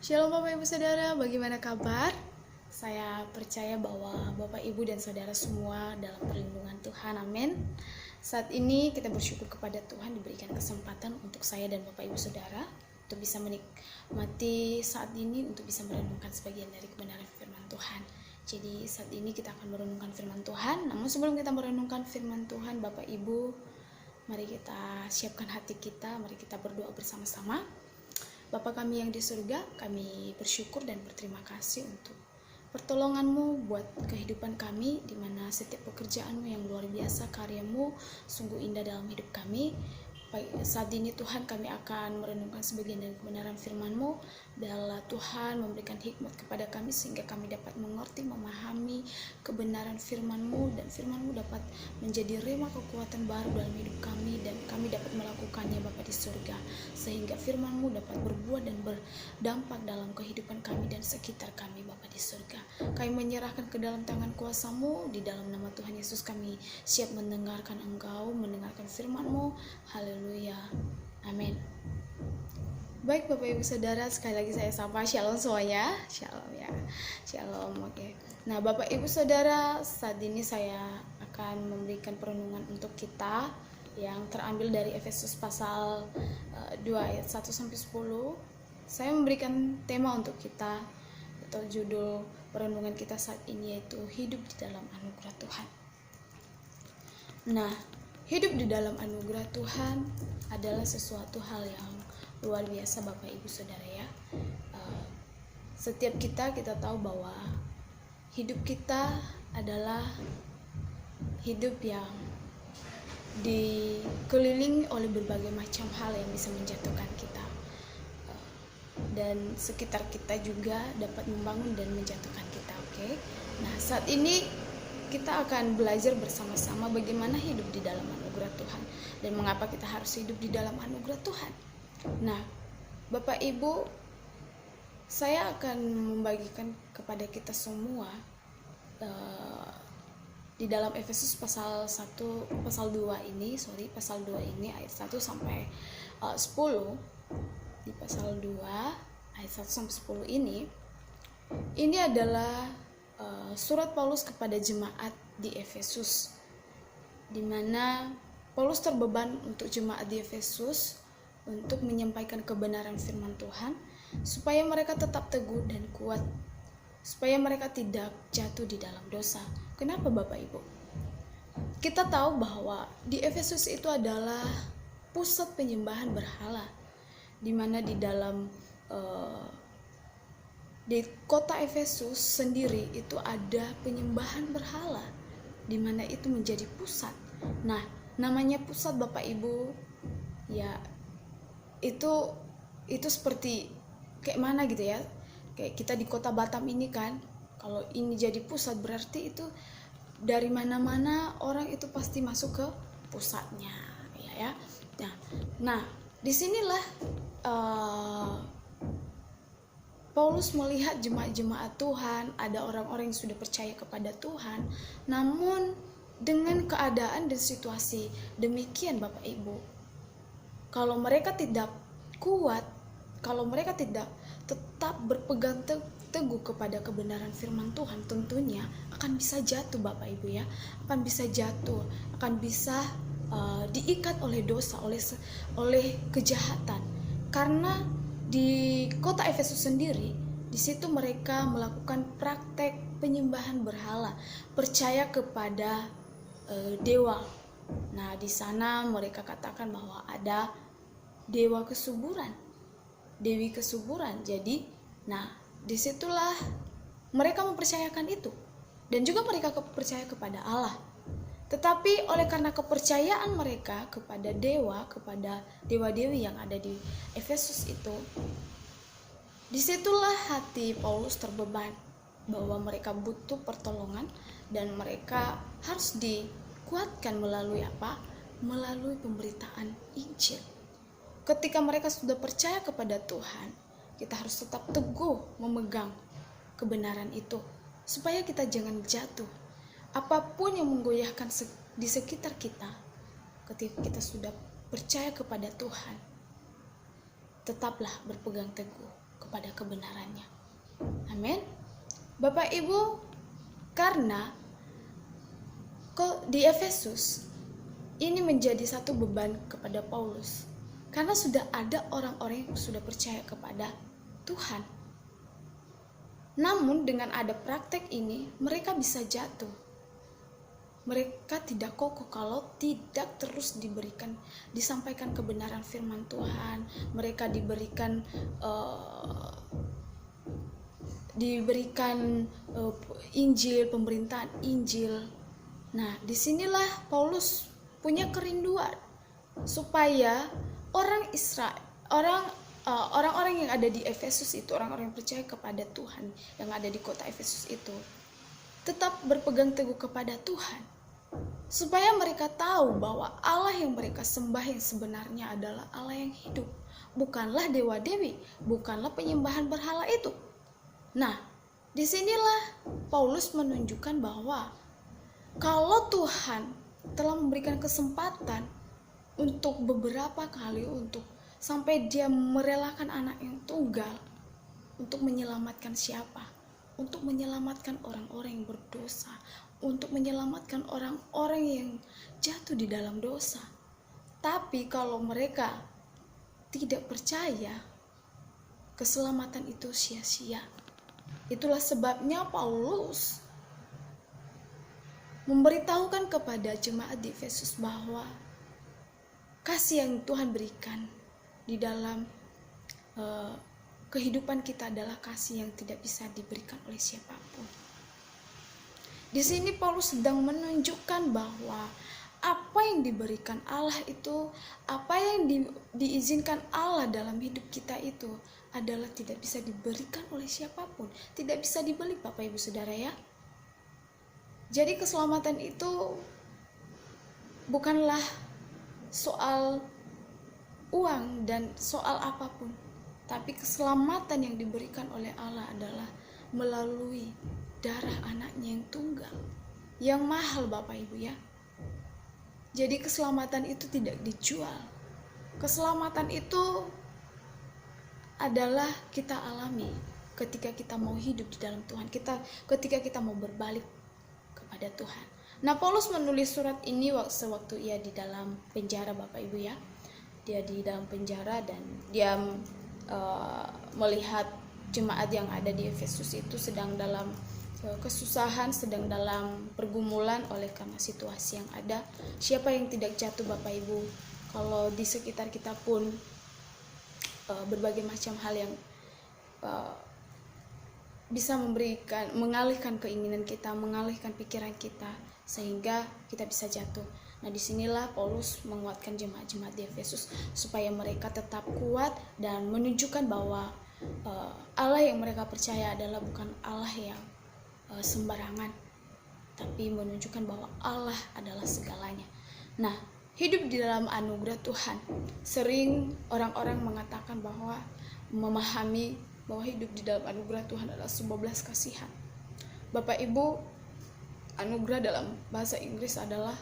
Shalom Bapak Ibu Saudara, bagaimana kabar? Saya percaya bahwa Bapak Ibu dan Saudara semua dalam perlindungan Tuhan, amin. Saat ini kita bersyukur kepada Tuhan diberikan kesempatan untuk saya dan Bapak Ibu Saudara untuk bisa menikmati saat ini, untuk bisa merenungkan sebagian dari kebenaran firman Tuhan. Jadi saat ini kita akan merenungkan firman Tuhan. Namun sebelum kita merenungkan firman Tuhan, Bapak Ibu, mari kita siapkan hati kita, mari kita berdoa bersama-sama. Bapa kami yang di surga, kami bersyukur dan berterima kasih untuk pertolongan-Mu buat kehidupan kami, di mana setiap pekerjaan-Mu yang luar biasa, karya-Mu sungguh indah dalam hidup kami. Saat ini Tuhan, kami akan merenungkan sebagian dari kebenaran firman-Mu. Biarlah Tuhan memberikan hikmat kepada kami sehingga kami dapat mengerti, memahami kebenaran firman-Mu, dan firman-Mu dapat menjadi rema kekuatan baru dalam hidup kami, dan kami dapat melakukannya Bapa di surga, sehingga firman-Mu dapat berbuah dan berdampak dalam kehidupan kami dan sekitar kami Bapa di surga. Kami menyerahkan ke dalam tangan kuasa-Mu, di dalam nama Tuhan Yesus kami siap mendengarkan Engkau, mendengarkan firman-Mu. Haleluya, amin. Baik Bapak Ibu Saudara, sekali lagi saya sapa shalom semuanya. Shalom ya, shalom, oke. Nah Bapak Ibu Saudara, saat ini saya akan memberikan perenungan untuk kita yang terambil dari Efesus pasal 2 ayat 1-10. Saya memberikan tema untuk kita, atau judul perenungan kita saat ini yaitu hidup di dalam anugerah Tuhan. Nah, hidup di dalam anugerah Tuhan adalah sesuatu hal yang luar biasa Bapak Ibu Saudara ya. Setiap kita tahu bahwa hidup kita adalah hidup yang dikelilingi oleh berbagai macam hal yang bisa menjatuhkan kita, dan sekitar kita juga dapat membangun dan menjatuhkan kita. Oke. Nah, saat ini kita akan belajar bersama-sama bagaimana hidup di dalam anugerah Tuhan dan mengapa kita harus hidup di dalam anugerah Tuhan. Nah, Bapak Ibu, saya akan membagikan kepada kita semua di dalam Efesus pasal 2 ini ayat 1 sampai 10. Di pasal 2 ayat 1 sampai 10 ini adalah surat Paulus kepada jemaat di Efesus, di mana Paulus terbeban untuk jemaat di Efesus untuk menyampaikan kebenaran firman Tuhan supaya mereka tetap teguh dan kuat, supaya mereka tidak jatuh di dalam dosa. Kenapa Bapak Ibu? Kita tahu bahwa di Efesus itu adalah pusat penyembahan berhala, di mana di dalam di kota Efesus sendiri itu ada penyembahan berhala, di mana itu menjadi pusat. Nah, namanya pusat Bapak Ibu ya, itu seperti kayak mana gitu ya, kayak kita di kota Batam ini kan, kalau ini jadi pusat berarti itu dari mana-mana orang itu pasti masuk ke pusatnya ya. Nah disinilah Paulus melihat jemaat-jemaat Tuhan, ada orang-orang yang sudah percaya kepada Tuhan, namun dengan keadaan dan situasi demikian Bapak Ibu, kalau mereka tidak kuat, kalau mereka tidak tetap berpegang teguh kepada kebenaran firman Tuhan, tentunya akan bisa jatuh Bapak Ibu ya, akan bisa jatuh, akan bisa diikat oleh dosa, oleh kejahatan. Karena di kota Efesus sendiri, di situ mereka melakukan praktek penyembahan berhala, percaya kepada dewa. Nah, di sana mereka katakan bahwa ada dewa kesuburan, dewi kesuburan. Jadi, nah, disitulah mereka mempercayakan itu, dan juga mereka percaya kepada Allah. Tetapi oleh karena kepercayaan mereka kepada dewa, kepada dewa-dewi yang ada di Efesus itu, disitulah hati Paulus terbeban bahwa mereka butuh pertolongan dan mereka harus dikuatkan melalui apa? Melalui pemberitaan Injil. Ketika mereka sudah percaya kepada Tuhan, kita harus tetap teguh memegang kebenaran itu supaya kita jangan jatuh. Apapun yang menggoyahkan di sekitar kita, ketika kita sudah percaya kepada Tuhan, tetaplah berpegang teguh. kepada kebenarannya. Amin. Bapak Ibu, karena di Efesus ini menjadi satu beban kepada Paulus, karena sudah ada orang-orang yang sudah percaya kepada Tuhan. Namun dengan ada praktek ini, mereka bisa jatuh. Mereka tidak kokoh kalau tidak terus disampaikan kebenaran firman Tuhan. Mereka diberikan Injil, pemberitaan Injil. Nah, disinilah Paulus punya kerinduan supaya orang-orang yang ada di Efesus itu, orang-orang yang percaya kepada Tuhan yang ada di kota Efesus itu, tetap berpegang teguh kepada Tuhan, supaya mereka tahu bahwa Allah yang mereka sembah yang sebenarnya adalah Allah yang hidup, bukanlah dewa-dewi, bukanlah penyembahan berhala itu. Nah, disinilah Paulus menunjukkan bahwa kalau Tuhan telah memberikan kesempatan untuk beberapa kali, untuk sampai dia merelakan anak yang tunggal, untuk menyelamatkan siapa? Untuk menyelamatkan orang-orang yang berdosa, untuk menyelamatkan orang-orang yang jatuh di dalam dosa. Tapi kalau mereka tidak percaya, keselamatan itu sia-sia. Itulah sebabnya Paulus memberitahukan kepada jemaat di Efesus bahwa kasih yang Tuhan berikan di dalam kehidupan kita adalah kasih yang tidak bisa diberikan oleh siapapun. Di sini Paulus sedang menunjukkan bahwa apa yang diberikan Allah itu, apa yang diizinkan Allah dalam hidup kita itu adalah tidak bisa diberikan oleh siapapun, tidak bisa dibeli, Bapak Ibu Saudara ya. Jadi keselamatan itu bukanlah soal uang dan soal apapun, tapi keselamatan yang diberikan oleh Allah adalah melalui darah anaknya yang tunggal, yang mahal, Bapak Ibu ya. Jadi keselamatan itu tidak dijual. Keselamatan itu adalah kita alami ketika kita mau hidup di dalam Tuhan, ketika kita mau berbalik kepada Tuhan. Nah, Paulus menulis surat ini sewaktu ia di dalam penjara, Bapak Ibu ya. Dia di dalam penjara dan dia melihat jemaat yang ada di Efesus itu sedang dalam kesusahan, sedang dalam pergumulan oleh karena situasi yang ada. Siapa yang tidak jatuh, Bapak Ibu? Kalau di sekitar kita pun berbagai macam hal yang bisa mengalihkan keinginan kita, mengalihkan pikiran kita, sehingga kita bisa jatuh. Nah, disinilah Paulus menguatkan jemaat-jemaat di Efesus supaya mereka tetap kuat dan menunjukkan bahwa Allah yang mereka percaya adalah bukan Allah yang sembarangan, tapi menunjukkan bahwa Allah adalah segalanya. Nah, hidup di dalam anugerah Tuhan, sering orang-orang mengatakan bahwa memahami bahwa hidup di dalam anugerah Tuhan adalah sebuah belas kasihan. Bapak Ibu, anugerah dalam bahasa Inggris adalah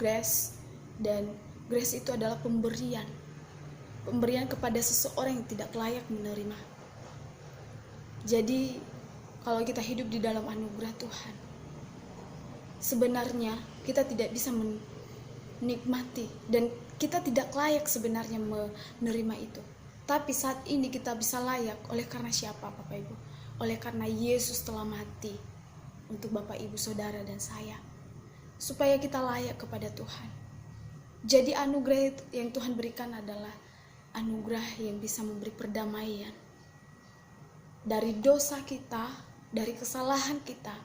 grace, dan grace itu adalah pemberian kepada seseorang yang tidak layak menerima. Jadi kalau kita hidup di dalam anugerah Tuhan, sebenarnya kita tidak bisa menikmati dan kita tidak layak sebenarnya menerima itu. Tapi saat ini kita bisa layak oleh karena siapa, Bapak Ibu? Oleh karena Yesus telah mati untuk Bapak Ibu Saudara dan saya, supaya kita layak kepada Tuhan. Jadi anugerah yang Tuhan berikan adalah anugerah yang bisa memberi perdamaian dari dosa kita, dari kesalahan kita.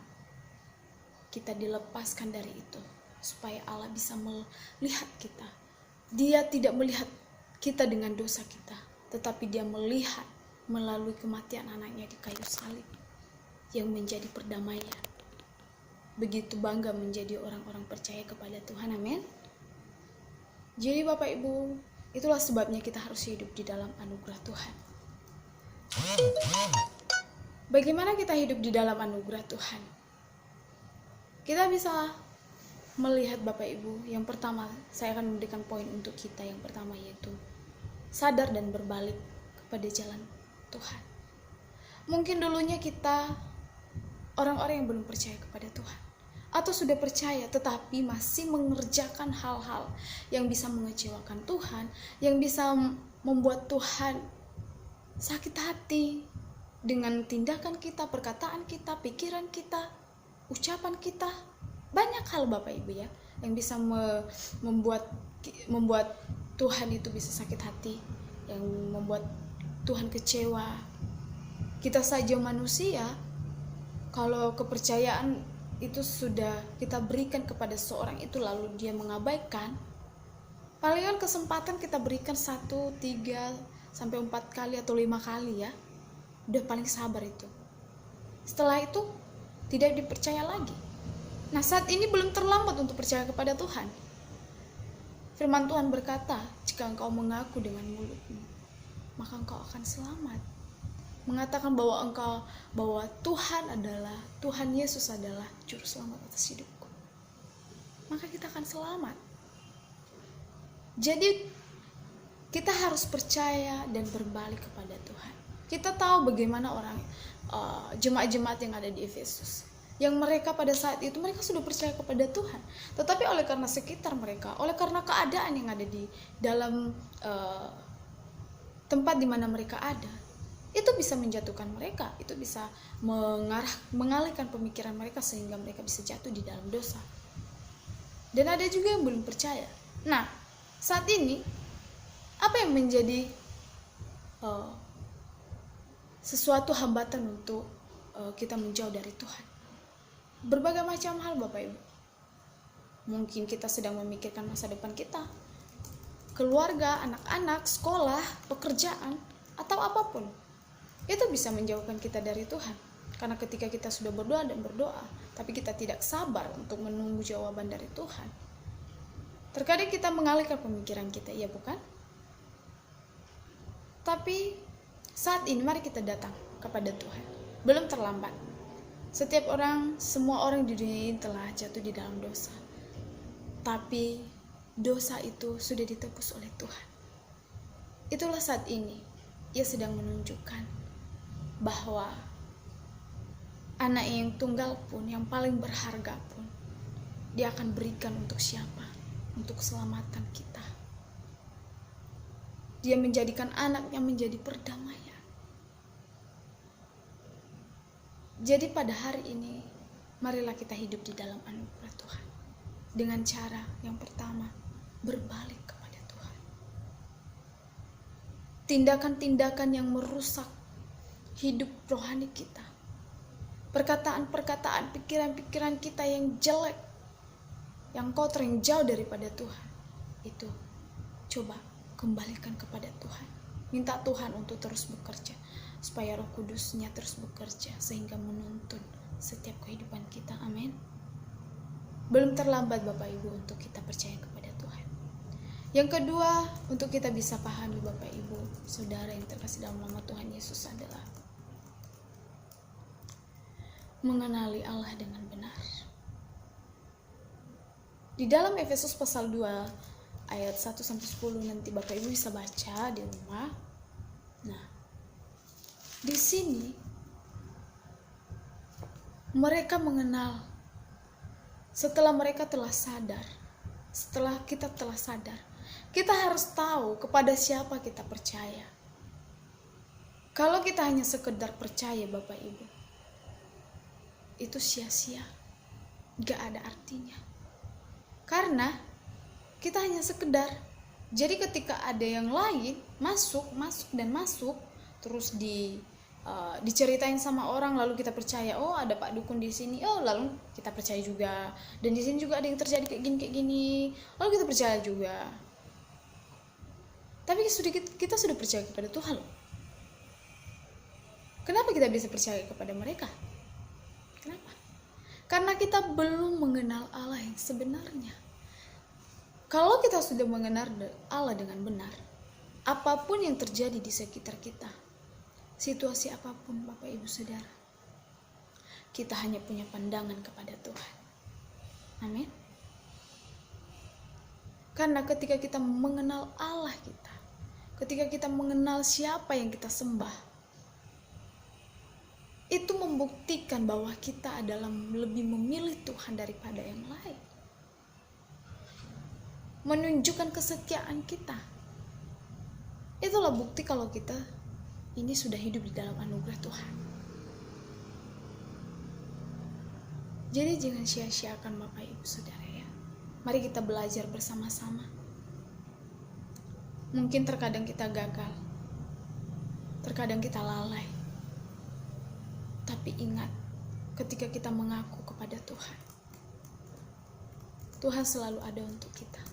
Kita dilepaskan dari itu supaya Allah bisa melihat kita. Dia tidak melihat kita dengan dosa kita, tetapi dia melihat melalui kematian anaknya di kayu salib yang menjadi perdamaian. Begitu bangga menjadi orang-orang percaya kepada Tuhan, amin. Jadi Bapak Ibu, itulah sebabnya kita harus hidup di dalam anugerah Tuhan. Bagaimana kita hidup di dalam anugerah Tuhan? Kita bisa melihat, Bapak Ibu, yang pertama saya akan memberikan poin untuk kita. Yang pertama yaitu sadar dan berbalik kepada jalan Tuhan. Mungkin dulunya kita orang-orang yang belum percaya kepada Tuhan, atau sudah percaya tetapi masih mengerjakan hal-hal yang bisa mengecewakan Tuhan, yang bisa membuat Tuhan sakit hati dengan tindakan kita, perkataan kita, pikiran kita, ucapan kita. Banyak hal Bapak Ibu ya yang bisa membuat Tuhan itu bisa sakit hati, yang membuat Tuhan kecewa. Kita saja manusia, kalau kepercayaan itu sudah kita berikan kepada seorang itu lalu dia mengabaikan, palingan kesempatan kita berikan 1, 3, sampai 4 kali atau 5 kali ya, udah paling sabar itu. Setelah itu tidak dipercaya lagi. Nah, saat ini belum terlambat untuk percaya kepada Tuhan. Firman Tuhan berkata, jika engkau mengaku dengan mulutmu, maka engkau akan selamat. Mengatakan bahwa Tuhan Yesus adalah juru selamat atas hidupku, maka kita akan selamat. Jadi kita harus percaya dan berbalik kepada Tuhan. Kita tahu bagaimana orang jemaat-jemaat yang ada di Efesus, yang mereka pada saat itu mereka sudah percaya kepada Tuhan, tetapi oleh karena sekitar mereka, oleh karena keadaan yang ada di dalam tempat di mana mereka ada, itu bisa menjatuhkan mereka, itu bisa mengalihkan pemikiran mereka sehingga mereka bisa jatuh di dalam dosa. Dan ada juga yang belum percaya. Nah, saat ini apa yang menjadi sesuatu hambatan untuk kita menjauh dari Tuhan? Berbagai macam hal Bapak Ibu. Mungkin kita sedang memikirkan masa depan kita, keluarga, anak-anak, sekolah, pekerjaan, atau apapun. Itu bisa menjauhkan kita dari Tuhan. Karena ketika kita sudah berdoa, tapi kita tidak sabar untuk menunggu jawaban dari Tuhan, terkadang kita mengalihkan pemikiran kita, iya bukan? Tapi saat ini mari kita datang kepada Tuhan. Belum terlambat. Semua orang di dunia ini telah jatuh di dalam dosa. Tapi dosa itu sudah ditebus oleh Tuhan. Itulah saat ini Ia sedang menunjukkan bahwa anak yang tunggal pun, yang paling berharga pun, Dia akan berikan untuk siapa? Untuk keselamatan kita. Dia menjadikan anaknya menjadi perdamaian. Jadi pada hari ini, marilah kita hidup di dalam anugerah Tuhan. Dengan cara yang pertama, berbalik kepada Tuhan. Tindakan-tindakan yang merusak hidup rohani kita, perkataan-perkataan, pikiran-pikiran kita yang jelek, yang kotor, yang jauh daripada Tuhan, itu coba kembalikan kepada Tuhan. Minta Tuhan untuk terus bekerja, supaya Roh Kudus-Nya terus bekerja sehingga menuntun setiap kehidupan kita. Amin. Belum terlambat Bapak Ibu untuk kita percaya kepada Tuhan. Yang kedua, untuk kita bisa pahami Bapak Ibu, Saudara yang terkasih dalam nama Tuhan Yesus, adalah mengenali Allah dengan benar. Di dalam Efesus pasal 2 ayat 1-10 nanti Bapak Ibu bisa baca di rumah. Nah, di sini mereka mengenal setelah mereka telah sadar. Setelah kita telah sadar, kita harus tahu kepada siapa kita percaya. Kalau kita hanya sekedar percaya Bapak Ibu, itu sia-sia, gak ada artinya. Karena kita hanya sekedar. Jadi ketika ada yang lain masuk, terus diceritain sama orang, lalu kita percaya, oh ada Pak Dukun di sini, oh lalu kita percaya juga. Dan di sini juga ada yang terjadi kayak gini, lalu kita percaya juga. Tapi kita sudah percaya kepada Tuhan loh. Kenapa kita bisa percaya kepada mereka? Kenapa? Karena kita belum mengenal Allah yang sebenarnya. Kalau kita sudah mengenal Allah dengan benar, apapun yang terjadi di sekitar kita, situasi apapun Bapak Ibu Saudara, kita hanya punya pandangan kepada Tuhan. Amin. Karena ketika kita mengenal Allah kita, ketika kita mengenal siapa yang kita sembah, itu membuktikan bahwa kita adalah lebih memilih Tuhan daripada yang lain. Menunjukkan kesetiaan kita. Itulah bukti kalau kita ini sudah hidup di dalam anugerah Tuhan. Jadi jangan sia-siakan Bapak Ibu Saudara ya. Mari kita belajar bersama-sama. Mungkin terkadang kita gagal. Terkadang kita lalai. Tapi ingat, ketika kita mengaku kepada Tuhan, Tuhan selalu ada untuk kita.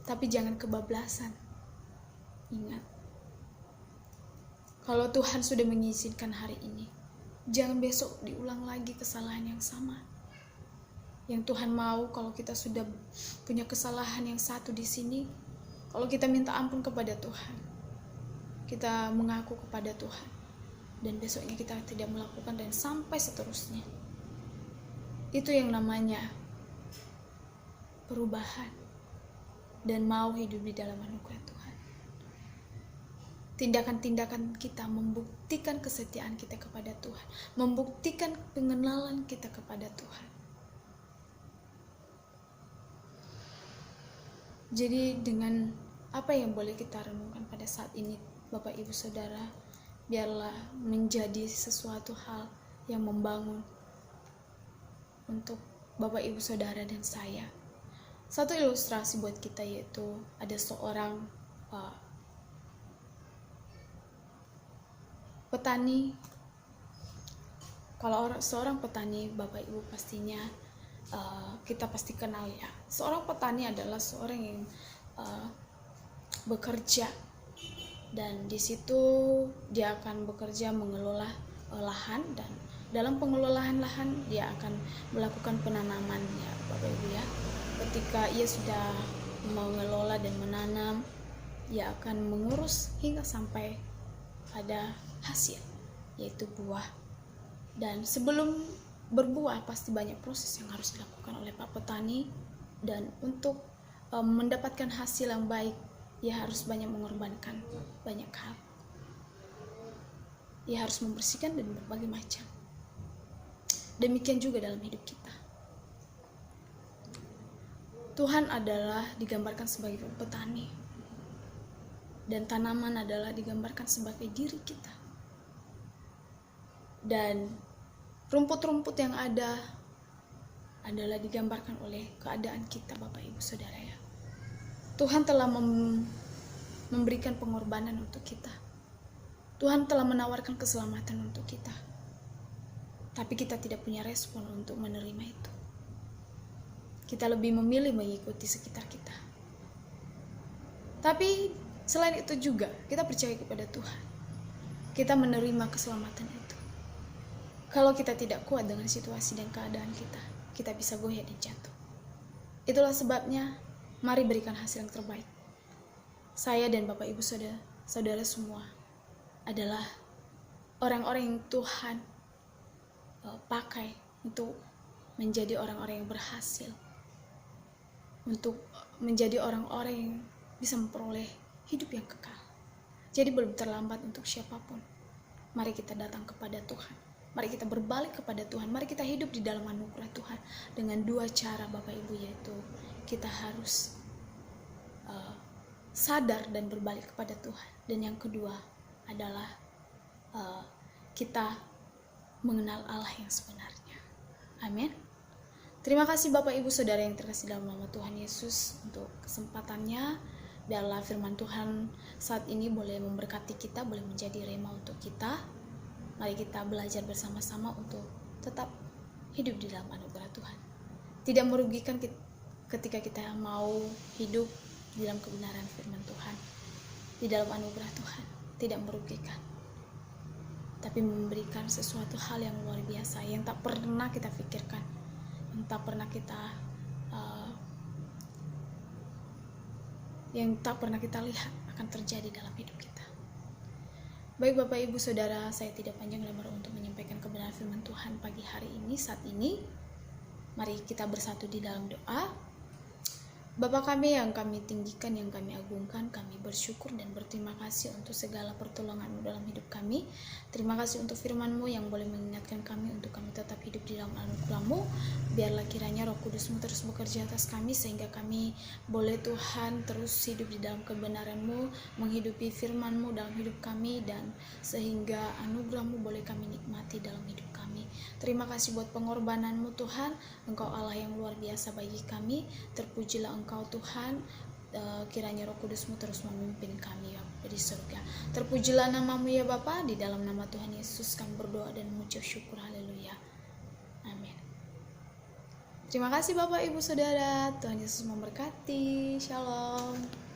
Tapi jangan kebablasan. Ingat, kalau Tuhan sudah mengizinkan hari ini, jangan besok diulang lagi kesalahan yang sama. Yang Tuhan mau kalau kita sudah punya kesalahan yang satu di sini, kalau kita minta ampun kepada Tuhan, kita mengaku kepada Tuhan, dan besoknya kita tidak melakukan dan sampai seterusnya. Itu yang namanya perubahan dan mau hidup di dalam anugerah Tuhan. Tindakan-tindakan kita membuktikan kesetiaan kita kepada Tuhan, membuktikan pengenalan kita kepada Tuhan. Jadi dengan apa yang boleh kita renungkan pada saat ini, Bapak Ibu Saudara, biarlah menjadi sesuatu hal yang membangun untuk Bapak Ibu Saudara dan saya. Satu ilustrasi buat kita yaitu ada seorang petani. Kalau seorang petani, Bapak Ibu pastinya kita pasti kenal ya. Seorang petani adalah seorang yang bekerja, dan di situ dia akan bekerja mengelola lahan, dan dalam pengelolaan lahan dia akan melakukan penanaman ya Bapak Ibu ya. Ketika ia sudah mengelola dan menanam, ia akan mengurus hingga sampai ada hasil, yaitu buah. Dan sebelum berbuah pasti banyak proses yang harus dilakukan oleh Pak Petani, dan untuk mendapatkan hasil yang baik ia harus banyak mengorbankan banyak hal. Ia harus membersihkan dan berbagai macam. Demikian juga dalam hidup kita. Tuhan adalah digambarkan sebagai petani, dan tanaman adalah digambarkan sebagai diri kita. Dan rumput-rumput yang ada adalah digambarkan oleh keadaan kita Bapak Ibu Saudara ya. Tuhan telah memberikan pengorbanan untuk kita. Tuhan telah menawarkan keselamatan untuk kita. Tapi kita tidak punya respon untuk menerima itu. Kita lebih memilih mengikuti sekitar kita. Tapi selain itu juga kita percaya kepada Tuhan. Kita menerima keselamatan itu. Kalau kita tidak kuat dengan situasi dan keadaan kita bisa goyah dan jatuh. Itulah sebabnya, mari berikan hasil yang terbaik. Saya dan Bapak Ibu Saudara semua adalah orang-orang yang Tuhan pakai untuk menjadi orang-orang yang berhasil, untuk menjadi orang-orang yang bisa memperoleh hidup yang kekal. Jadi belum terlambat untuk siapapun. Mari kita datang kepada Tuhan. Mari kita berbalik kepada Tuhan. Mari kita hidup di dalam anugerah Tuhan dengan dua cara Bapak Ibu, yaitu kita harus sadar dan berbalik kepada Tuhan. Dan yang kedua adalah kita mengenal Allah yang sebenarnya. Amin. Terima kasih Bapak Ibu Saudara yang terkasih dalam nama Tuhan Yesus untuk kesempatannya. Biarlah firman Tuhan saat ini boleh memberkati kita, boleh menjadi rema untuk kita. Mari kita belajar bersama-sama untuk tetap hidup di dalam anugerah Tuhan. Tidak merugikan ketika kita mau hidup di dalam kebenaran firman Tuhan, di dalam anugerah Tuhan. Tidak merugikan, tapi memberikan sesuatu hal yang luar biasa, yang tak pernah kita pikirkan, yang tak pernah kita lihat akan terjadi dalam hidup kita. Baik Bapak Ibu Saudara, saya tidak panjang lebar untuk menyampaikan kebenaran firman Tuhan pagi hari ini, saat ini. Mari kita bersatu di dalam doa. Bapa kami yang kami tinggikan, yang kami agungkan, kami bersyukur dan berterima kasih untuk segala pertolongan-Mu dalam hidup kami. Terima kasih untuk firman-Mu yang boleh mengingatkan kami untuk kami tetap hidup di dalam anugerah-Mu. Biarlah kiranya Roh Kudus-Mu terus bekerja atas kami, sehingga kami boleh Tuhan terus hidup di dalam kebenaran-Mu, menghidupi firman-Mu dalam hidup kami, dan sehingga anugerah-Mu boleh kami nikmati dalam hidup kami. Terima kasih buat pengorbanan-Mu Tuhan. Engkau Allah yang luar biasa bagi kami. Terpujilah Engkau Tuhan. Kiranya Roh Kudus-Mu terus memimpin kami ya di surga. Terpujilah nama-Mu ya Bapa. Di dalam nama Tuhan Yesus kami berdoa dan mengucap syukur. Haleluya. Amin. Terima kasih Bapak Ibu Saudara. Tuhan Yesus memberkati. Shalom.